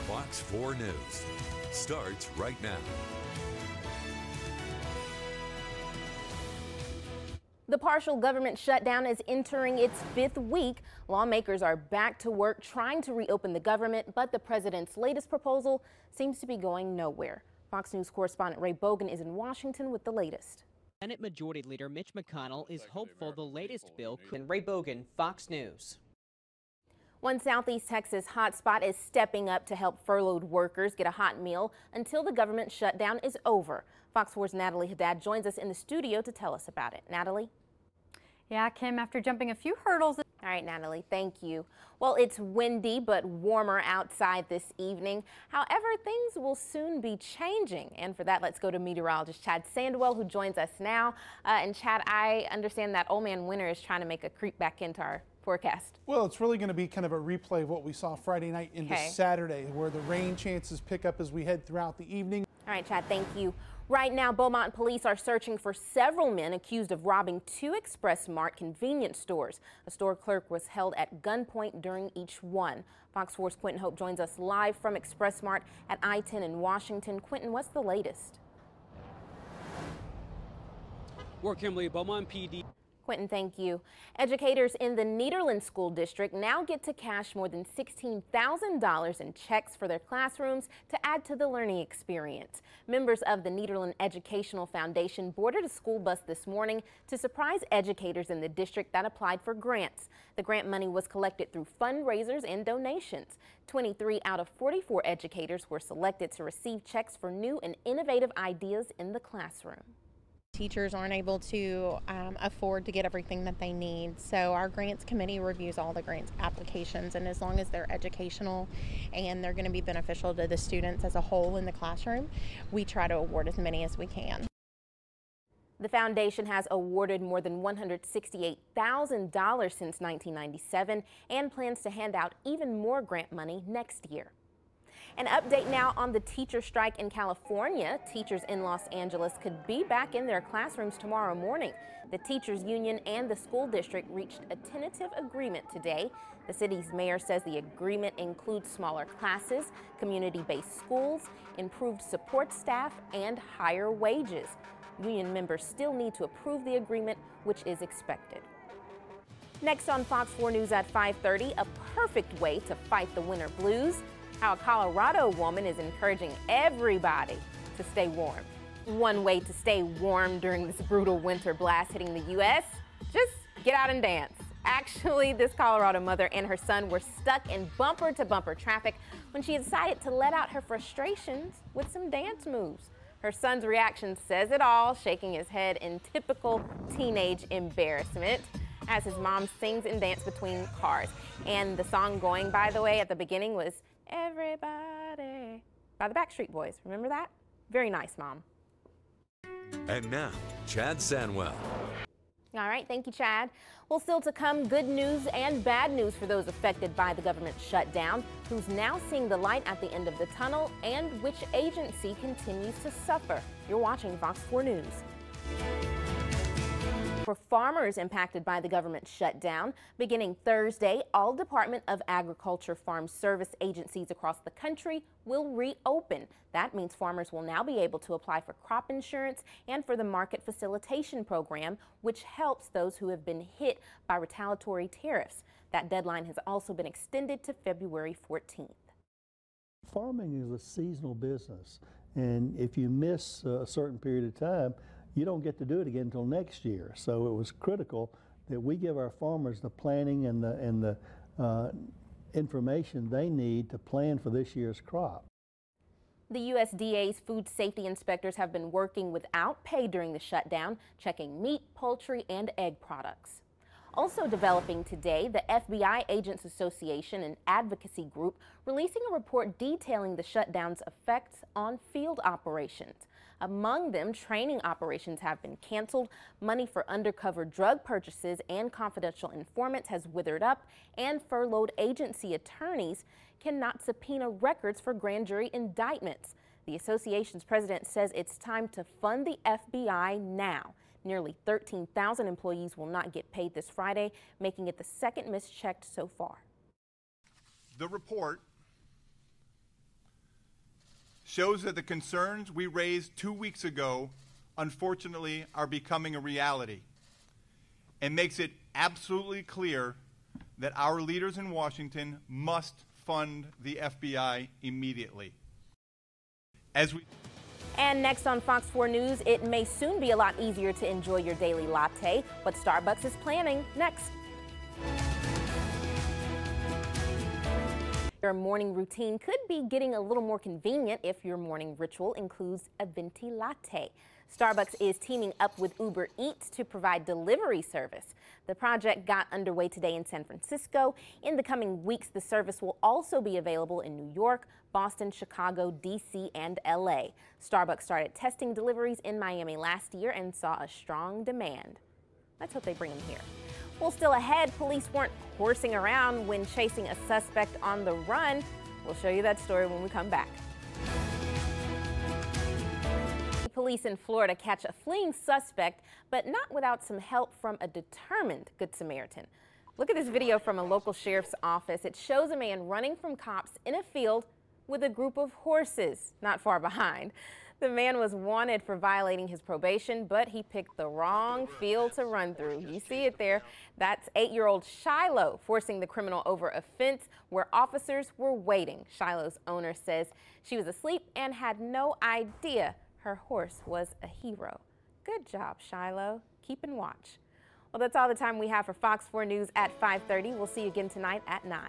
Fox 4 News starts right now. The partial government shutdown is entering its 5th week. Lawmakers are back to work trying to reopen the government, but the president's latest proposal seems to be going nowhere. Fox News correspondent Ray Bogan is in Washington with the latest. Senate Majority Leader Mitch McConnell is hopeful the latest bill could. Ray Bogan, Fox News. One Southeast Texas hotspot is stepping up to help furloughed workers get a hot meal until the government shutdown is over. Fox 4's Natalie Haddad joins us in the studio to tell us about it. Natalie? Yeah, Kim, after jumping a few hurdles. All right, Natalie, thank you. Well, it's windy but warmer outside this evening. However, things will soon be changing. And for that, let's go to meteorologist Chad Sandwell, who joins us now. And Chad, I understand that Old Man Winter is trying to make a creep back into our forecast. Well, it's really going to be kind of a replay of what we saw Friday night into Saturday, where the rain chances pick up as we head throughout the evening. All right, Chad, thank you. Right now, Beaumont police are searching for several men accused of robbing 2 Express Mart convenience stores. A store clerk was held at gunpoint during each one. Fox 4's Quentin Hope joins us live from Express Mart at I-10 in Washington. Quentin, what's the latest? We're Kimberly, Beaumont PD. Quentin, thank you. Educators in the Nederland School District now get to cash more than $16,000 in checks for their classrooms to add to the learning experience. Members of the Nederland Educational Foundation boarded a school bus this morning to surprise educators in the district that applied for grants. The grant money was collected through fundraisers and donations. 23 out of 44 educators were selected to receive checks for new and innovative ideas in the classroom. Teachers aren't able to afford to get everything that they need. So our grants committee reviews all the grants applications, and as long as they're educational and they're going to be beneficial to the students as a whole in the classroom, we try to award as many as we can. The foundation has awarded more than $168,000 since 1997 and plans to hand out even more grant money next year. An update now on the teacher strike in California. Teachers in Los Angeles could be back in their classrooms tomorrow morning. The teachers union and the school district reached a tentative agreement today. The city's mayor says the agreement includes smaller classes, community-based schools, improved support staff, and higher wages. Union members still need to approve the agreement, which is expected. Next on Fox 4 News at 5:30, a perfect way to fight the winter blues. How a Colorado woman is encouraging everybody to stay warm. One way to stay warm during this brutal winter blast hitting the U.S., just get out and dance. Actually, this Colorado mother and her son were stuck in bumper-to-bumper traffic when she decided to let out her frustrations with some dance moves. Her son's reaction says it all, shaking his head in typical teenage embarrassment as his mom sings and dances between cars. And the song going, by the way, at the beginning was Everybody by the Backstreet Boys. Remember that? Very nice, Mom. And now, Chad Sandwell. All right, thank you, Chad. Well, still to come, good news and bad news for those affected by the government shutdown, who's now seeing the light at the end of the tunnel, and which agency continues to suffer. You're watching Fox 4 News. For farmers impacted by the government shutdown, beginning Thursday, all Department of Agriculture Farm Service agencies across the country will reopen. That means farmers will now be able to apply for crop insurance and for the market facilitation program, which helps those who have been hit by retaliatory tariffs. That deadline has also been extended to February 14th. Farming is a seasonal business, and if you miss a certain period of time, you don't get to do it again until next year. So it was critical that we give our farmers the planning and the information they need to plan for this year's crop. The USDA's food safety inspectors have been working without pay during the shutdown, checking meat, poultry, and egg products. Also developing today, the FBI Agents Association, an advocacy group, releasing a report detailing the shutdown's effects on field operations. Among them, training operations have been canceled, money for undercover drug purchases and confidential informants has withered up, and furloughed agency attorneys cannot subpoena records for grand jury indictments. The association's president says it's time to fund the FBI now. Nearly 13,000 employees will not get paid this Friday, making it the second mischecked so far. The report shows that the concerns we raised 2 weeks ago, unfortunately, are becoming a reality, and makes it absolutely clear that our leaders in Washington must fund the FBI immediately. And next on Fox 4 News, it may soon be a lot easier to enjoy your daily latte. What Starbucks is planning next. Your morning routine could be getting a little more convenient if your morning ritual includes a venti latte. Starbucks is teaming up with Uber Eats to provide delivery service. The project got underway today in San Francisco. In the coming weeks, the service will also be available in New York, Boston, Chicago, D.C., and L.A. Starbucks started testing deliveries in Miami last year and saw a strong demand. Let's hope they bring them here. Well, still ahead, police weren't horsing around when chasing a suspect on the run. We'll show you that story when we come back. Police in Florida catch a fleeing suspect, but not without some help from a determined Good Samaritan. Look at this video from a local sheriff's office. It shows a man running from cops in a field with a group of horses not far behind. The man was wanted for violating his probation, but he picked the wrong field to run through. You see it there. That's 8-year-old Shiloh forcing the criminal over a fence where officers were waiting. Shiloh's owner says she was asleep and had no idea her horse was a hero. Good job, Shiloh. Keep and watch. Well, that's all the time we have for Fox 4 News at 5:30. We'll see you again tonight at 9.